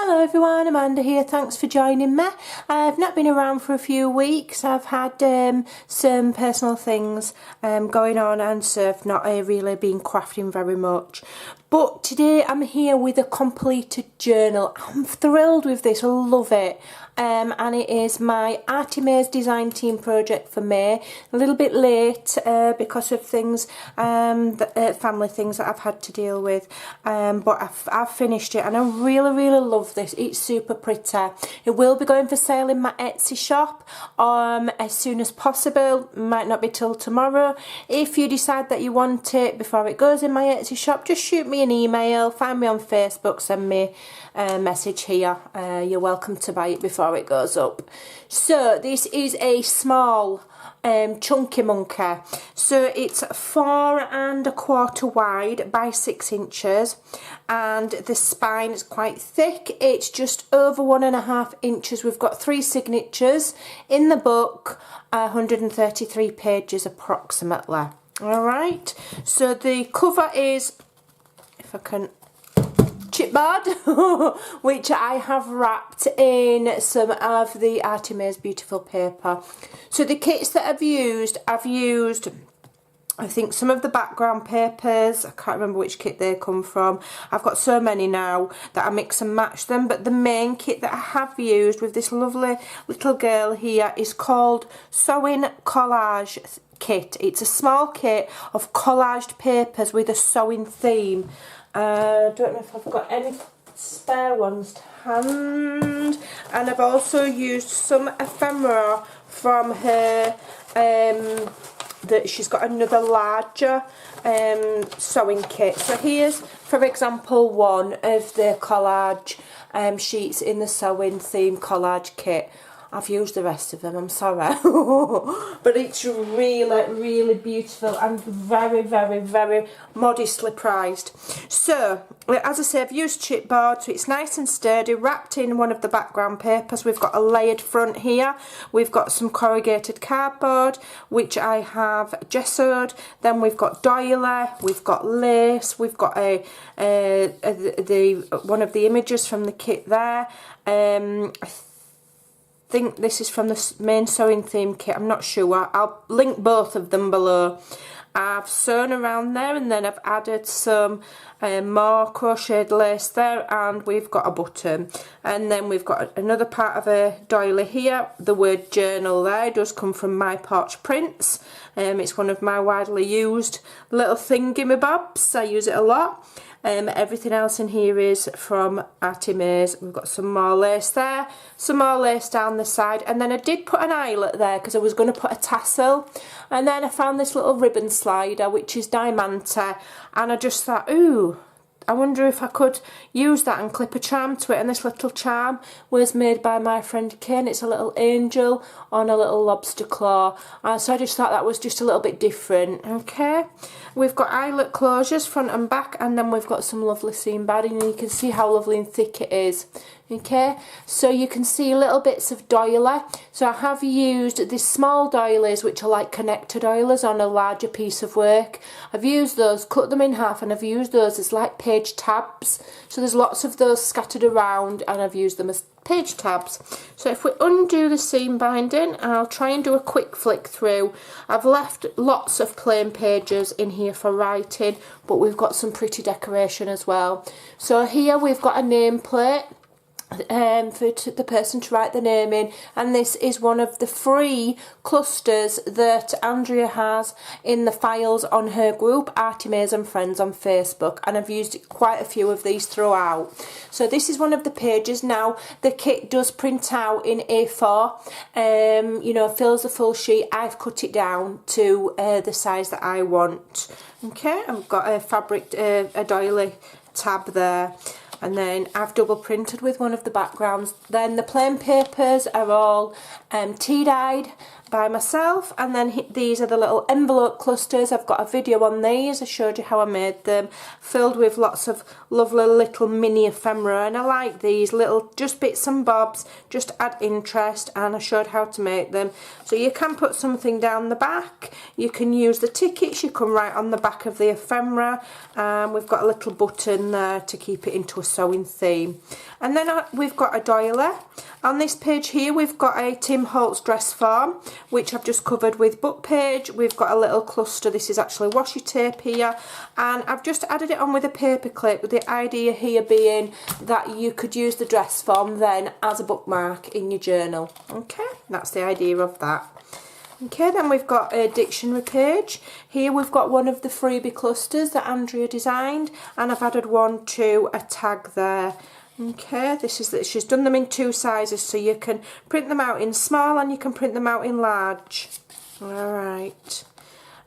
Hello everyone, Amanda here, thanks for joining me. I've not been around for a few weeks. I've had some personal things going on, and so I've not really been crafting very much. But today I'm here with a completed journal. I'm thrilled with this, I love it. And it is my Artymaze design team project for May. A little bit late because of things, family things that I've had to deal with. But I've finished it and I really love this. It's super pretty. It will be going for sale in my Etsy shop as soon as possible. Might not be till tomorrow. If you decide that you want it before it goes in my Etsy shop, just shoot me an email, find me on Facebook, send me a message here. You're welcome to buy it before it goes up. So this is a small chunky monkey, so it's 4 1/4 wide by 6 inches, and the spine is quite thick. It's just over 1.5 inches. We've got 3 signatures in the book, 133 pages approximately. All right, so the cover is, if I can, chipboard, which I have wrapped in some of the Artymaze beautiful paper. So the kits that I've used I think some of the background papers. I can't remember which kit they come from. I've got so many now that I mix and match them, but the main kit that I have used with this lovely little girl here is called Sewing Collage Kit. It's a small kit of collaged papers with a sewing theme. I don't know if I've got any spare ones to hand, and I've also used some ephemera from her, that she's got another larger sewing kit. So here's, for example, one of the collage sheets in the sewing theme collage kit. I've used the rest of them, I'm sorry. But it's really beautiful and very modestly priced. So, as I say, I've used chipboard, so it's nice and sturdy, wrapped in one of the background papers. We've got a layered front here. We've got some corrugated cardboard, which I have gessoed. Then we've got doily, we've got lace, we've got one of the images from the kit there. I think this is from the main sewing theme kit, I'm not sure. I'll link both of them below. I've sewn around there, and then I've added some more crocheted lace there, and we've got a button, and then we've got another part of a doily here. The word journal there does come from My Porch Prints. It's one of my widely used little thingamabobs. I use it a lot. Everything else in here is from Artymaze. We've got some more lace there, some more lace down the side, and then I did put an eyelet there because I was going to put a tassel, and then I found this little ribbon slider which is diamante, and I just thought, ooh, I wonder if I could use that and clip a charm to it. And this little charm was made by my friend Kane. It's a little angel on a little lobster claw. So I just thought that was just a little bit different. Okay, we've got eyelet closures front and back, and then we've got some lovely seam padding, and you can see how lovely and thick it is. Okay, so you can see little bits of doily. So I have used these small doilies, which are like connector doilies on a larger piece of work. I've used those, cut them in half, and I've used those as like page tabs. So there's lots of those scattered around, and I've used them as page tabs. So if we undo the seam binding, I'll try and do a quick flick through. I've left lots of plain pages in here for writing, but we've got some pretty decoration as well. So here we've got a nameplate for the person to write the name in, and this is one of the free clusters that Andrea has in the files on her group Artymaze and Friends on Facebook, and I've used quite a few of these throughout. So this is one of the pages. Now the kit does print out in A4, you know, fills the full sheet. I've cut it down to the size that I want. Okay, I've got a fabric, a doily tab there. And then I've double printed with one of the backgrounds. Then the plain papers are all tea-dyed by myself, and then these are the little envelope clusters. I've got a video on these. I showed you how I made them, filled with lots of lovely little mini ephemera, and I like these little just bits and bobs, just add interest, and I showed how to make them. So you can put something down the back, you can use the tickets, you can write on the back of the ephemera, and we've got a little button there to keep it into a sewing theme. And then we've got a doily. On this page here we've got a Tim Holtz dress form, which I've just covered with book page. We've got a little cluster, this is actually washi tape here, and I've just added it on with a paper clip, with the idea here being that you could use the dress form then as a bookmark in your journal. Okay, that's the idea of that. Okay, then we've got a dictionary page. Here we've got one of the freebie clusters that Andrea designed, and I've added one to a tag there. Okay, this is that she's done them in 2 sizes, so you can print them out in small and you can print them out in large. Alright,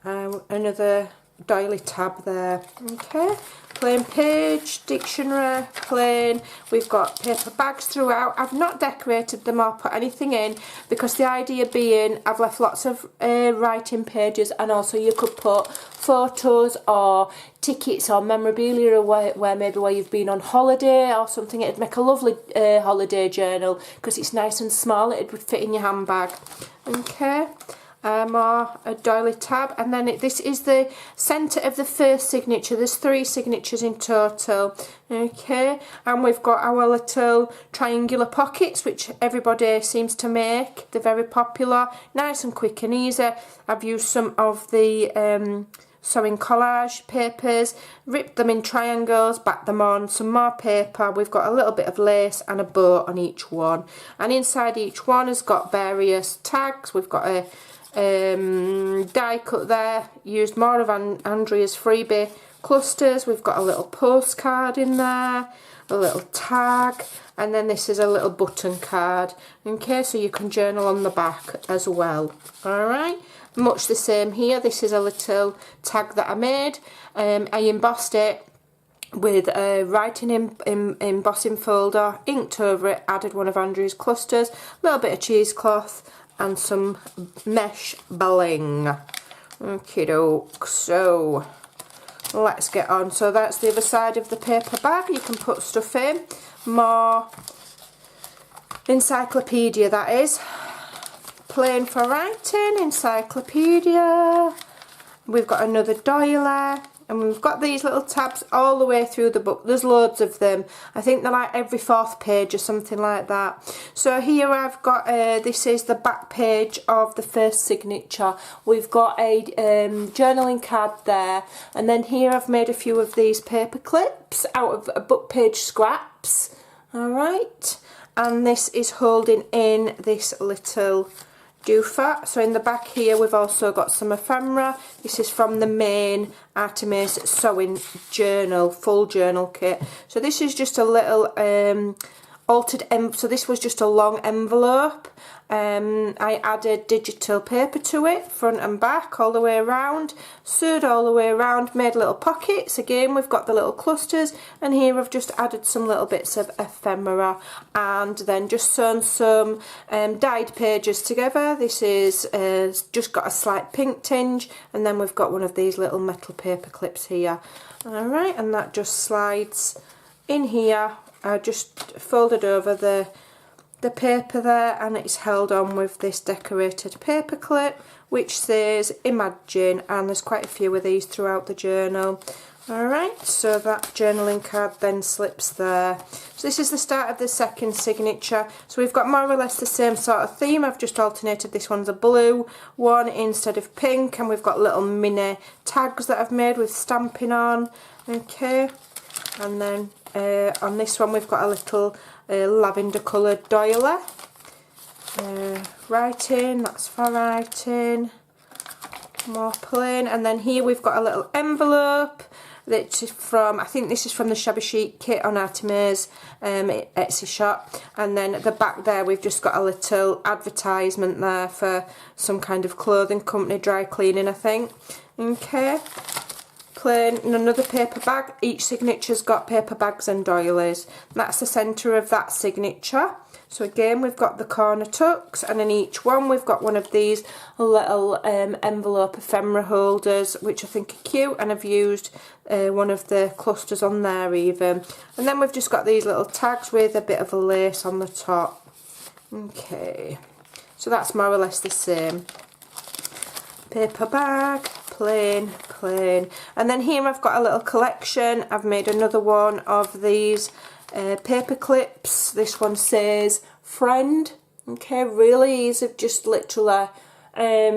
another doily tab there. Okay, plain page, dictionary, plain. We've got paper bags throughout. I've not decorated them or put anything in, because the idea being I've left lots of writing pages, and also you could put photos or tickets or memorabilia where maybe where you've been on holiday or something. It'd make a lovely holiday journal because it's nice and small. It would fit in your handbag. Okay. More a doily tab, and then this is the centre of the first signature. There's 3 signatures in total. Okay, and we've got our little triangular pockets, which everybody seems to make. They're very popular, nice and quick and easy. I've used some of the sewing collage papers, ripped them in triangles, backed them on, some more paper. We've got a little bit of lace and a bow on each one, and inside each one has got various tags. We've got a die cut there, used more of Andrea's freebie clusters. We've got a little postcard in there, a little tag, and then this is a little button card, okay, so you can journal on the back as well. Alright, much the same here. This is a little tag that I made. I embossed it with a writing embossing folder, inked over it, added one of Andrea's clusters, a little bit of cheesecloth and some mesh bling. Okie doke, so let's get on. So that's the other side of the paper bag. You can put stuff in. More encyclopedia, that is. Plain for writing, encyclopedia. We've got another doily, and we've got these little tabs all the way through the book. There's loads of them. I think they're like every 4th page or something like that. So here I've got, this is the back page of the first signature. We've got a journaling card there, and then here I've made a few of these paper clips out of a book page scraps. Alright, and this is holding in this little doofer. So in the back here we've also got some ephemera. This is from the main Artymaze sewing journal, full journal kit. So this is just a little altered, so this was just a long envelope. I added digital paper to it, front and back, all the way around, sewed all the way around, made little pockets. Again, we've got the little clusters, and here I've just added some little bits of ephemera, and then just sewn some dyed pages together. This is just got a slight pink tinge, and then we've got one of these little metal paper clips here. Alright, and that just slides in here. I just folded over the paper there, and it's held on with this decorated paper clip which says Imagine, and there's quite a few of these throughout the journal. Alright, so that journaling card then slips there. So this is the start of the second signature. So we've got more or less the same sort of theme. I've just alternated. This one's a blue one instead of pink, and we've got little mini tags that I've made with stamping on. Okay, and then on this one we've got a little lavender coloured doily. Writing, that's for writing. More plain, and then here we've got a little envelope that's from, I think this is from the Shabby Chic kit on Artymaze Etsy shop, and then at the back there we've just got a little advertisement there for some kind of clothing company, dry cleaning I think. Okay, plain, and another paper bag. Each signature's got paper bags and doilies. That's the centre of that signature. So again we've got the corner tucks, and in each one we've got one of these little envelope ephemera holders, which I think are cute, and I've used one of the clusters on there even. And then we've just got these little tags with a bit of a lace on the top. Okay, so that's more or less the same. Paper bag, plain, plain. And then here I've got a little collection. I've made another one of these paper clips. This one says friend. Okay, really easy, just literally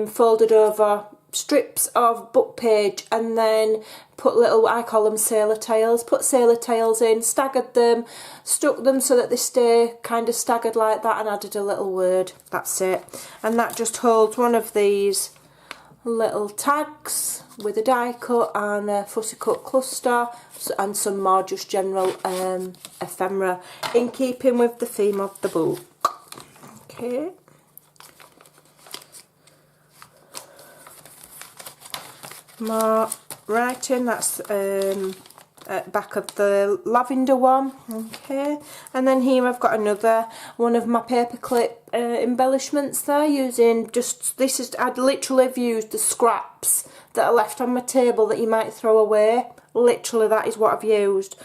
folded over strips of book page and then put little, I call them sailor tails, put sailor tails in, staggered them, stuck them so that they stay kind of staggered like that, and added a little word. That's it. And that just holds one of these little tags with a die cut and a fussy cut cluster and some more just general ephemera in keeping with the theme of the book. Okay. More writing, that's at back of the lavender one. Okay, and then here I've got another one of my paperclip embellishments there, using just, this is, I'd literally have used the scraps that are left on my table that you might throw away. Literally, that is what I've used.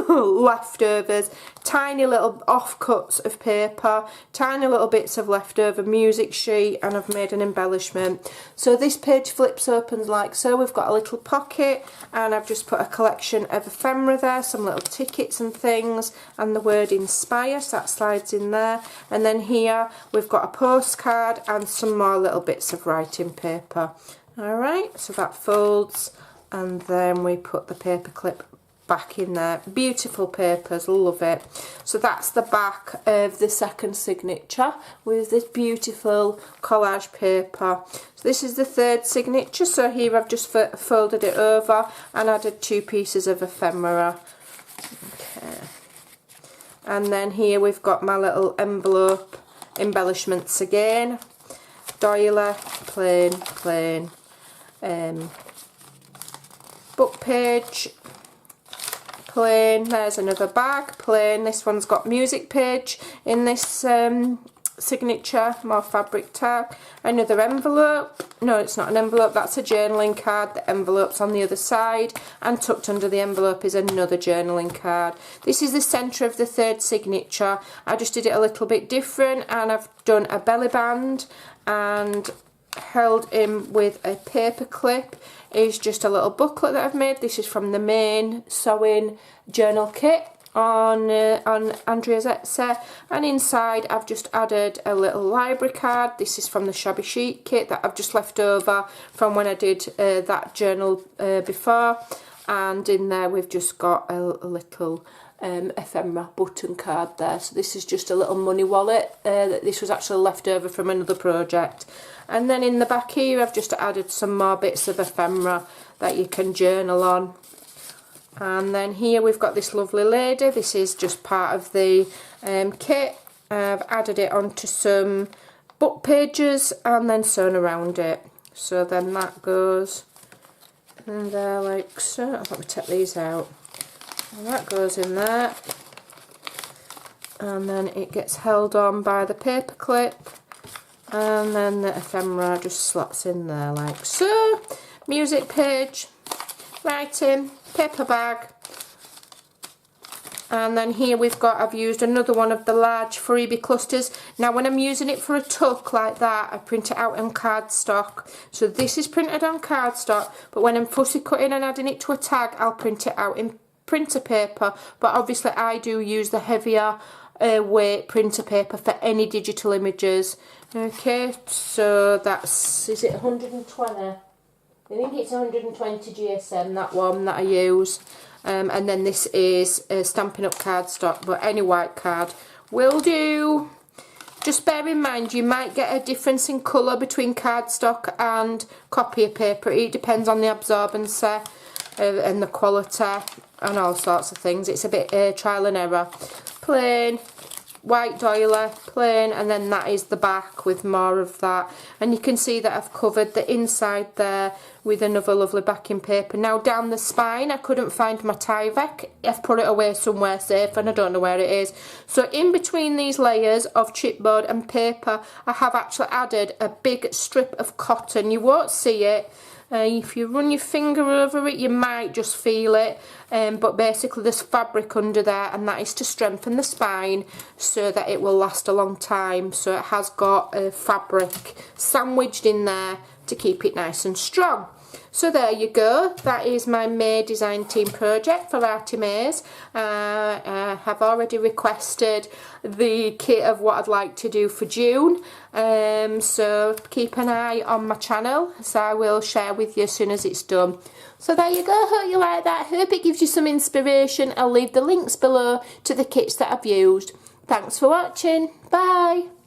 Leftovers, tiny little offcuts of paper, tiny little bits of leftover music sheet, and I've made an embellishment. So this page flips opens like so. We've got a little pocket, and I've just put a collection of ephemera there, some little tickets and things, and the word inspire, so that slides in there. And then here we've got a postcard and some more little bits of writing paper. Alright, so that folds, and then we put the paper clip back in there. Beautiful papers, love it. So that's the back of the second signature with this beautiful collage paper. So this is the third signature, so here I've just folded it over and added 2 pieces of ephemera. Okay. And then here we've got my little envelope embellishments again. Doily, plain, plain. Book page, plain. There's another bag, plain. This one's got music page in this signature, more fabric tag. Another envelope. No, it's not an envelope, that's a journaling card. The envelope's on the other side, and tucked under the envelope is another journaling card. This is the centre of the third signature. I just did it a little bit different, and I've done a belly band and held in with a paper clip is just a little booklet that I've made. This is from the main sewing journal kit on Andrea's Etsy, and inside I've just added a little library card. This is from the shabby chic kit that I've just left over from when I did that journal before, and in there we've just got a little ephemera button card there. So this is just a little money wallet that this was actually left over from another project. And then in the back here I've just added some more bits of ephemera that you can journal on. And then here we've got this lovely lady. This is just part of the kit. I've added it onto some book pages and then sewn around it. So then that goes in there like so. Let me take these out. And that goes in there, and then it gets held on by the paper clip, and then the ephemera just slots in there like so. Music page, writing, paper bag, and then here we've got, I've used another one of the large freebie clusters. Now when I'm using it for a tuck like that, I print it out on cardstock. So this is printed on cardstock, but when I'm fussy cutting and adding it to a tag, I'll print it out in printer paper, but obviously I do use the heavier weight printer paper for any digital images. Okay, so that's, is it 120? I think it's 120 GSM, that one that I use. And then this is Stampin' Up cardstock, but any white card will do. Just bear in mind you might get a difference in colour between cardstock and copier paper. It depends on the absorbency and the quality and all sorts of things. It's a bit trial and error. Plain, white doily, plain, and then that is the back with more of that. And you can see that I've covered the inside there with another lovely backing paper. Now down the spine I couldn't find my Tyvek. I've put it away somewhere safe and I don't know where it is. So in between these layers of chipboard and paper I have actually added a big strip of cotton. You won't see it. If you run your finger over it you might just feel it, but basically there's fabric under there, and that is to strengthen the spine so that it will last a long time. So it has got fabric sandwiched in there to keep it nice and strong. So there you go, that is my May design team project for Artymaze. I have already requested the kit of what I'd like to do for June, so keep an eye on my channel, so I will share with you as soon as it's done. So there you go, hope you like that, hope it gives you some inspiration. I'll leave the links below to the kits that I've used. Thanks for watching, bye!